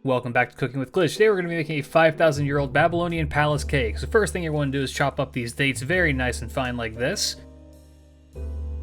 Welcome back to Cooking with Klidge. Today we're going to be making a 5,000-year-old Babylonian palace cake. So first thing you're going to do is chop up these dates very nice and fine like this.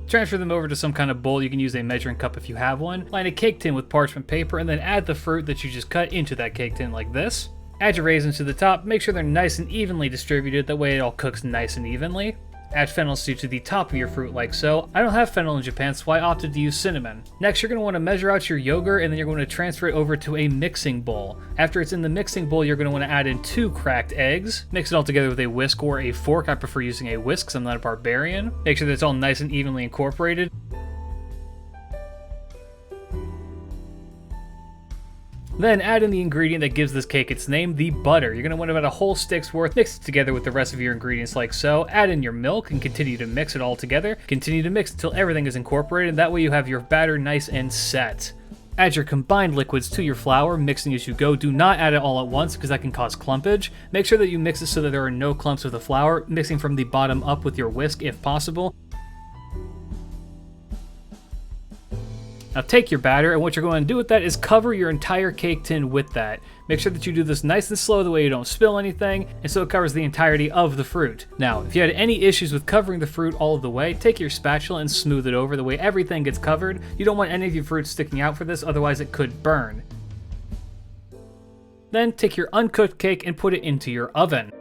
Transfer them over to some kind of bowl. You can use a measuring cup if you have one. Line a cake tin with parchment paper and then add the fruit that you just cut into that cake tin like this. Add your raisins to the top. Make sure they're nice and evenly distributed. That way it all cooks nice and evenly. Add fennel seed to the top of your fruit like so. I don't have fennel in Japan, so I opted to use cinnamon. Next, you're going to want to measure out your yogurt, and then you're going to transfer it over to a mixing bowl. After it's in the mixing bowl, you're going to want to add in 2 cracked eggs. Mix it all together with a whisk or a fork. I prefer using a whisk because I'm not a barbarian. Make sure that it's all nice and evenly incorporated. Then add in the ingredient that gives this cake its name, the butter. You're going to want about a whole stick's worth. Mix it together with the rest of your ingredients like so. Add in your milk and continue to mix it all together. Continue to mix until everything is incorporated. That way you have your batter nice and set. Add your combined liquids to your flour, mixing as you go. Do not add it all at once because that can cause clumpage. Make sure that you mix it so that there are no clumps of the flour, mixing from the bottom up with your whisk if possible. Now take your batter, and what you're going to do with that is cover your entire cake tin with that. Make sure that you do this nice and slow, the way you don't spill anything, and so it covers the entirety of the fruit. Now, if you had any issues with covering the fruit all of the way, take your spatula and smooth it over the way everything gets covered. You don't want any of your fruit sticking out for this, otherwise it could burn. Then take your uncooked cake and put it into your oven.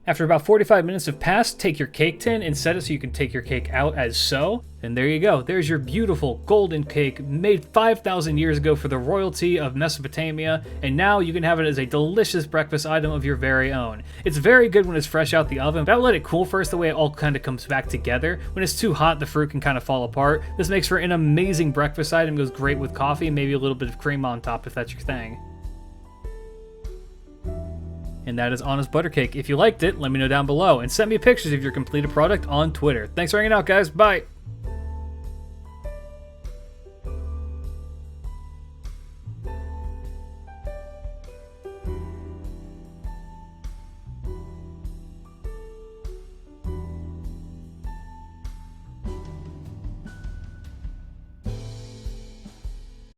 After about 45 minutes have passed, take your cake tin and set it so you can take your cake out as so. And there you go. There's your beautiful golden cake made 5,000 years ago for the royalty of Mesopotamia. And now you can have it as a delicious breakfast item of your very own. It's very good when it's fresh out the oven, but I would let it cool first. The way it all kind of comes back together. When it's too hot, the fruit can kind of fall apart. This makes for an amazing breakfast item. Goes great with coffee and maybe a little bit of cream on top if that's your thing. And that is Honest Butter Cake. If you liked it, let me know down below and send me pictures of your completed product on Twitter. Thanks for hanging out, guys. Bye!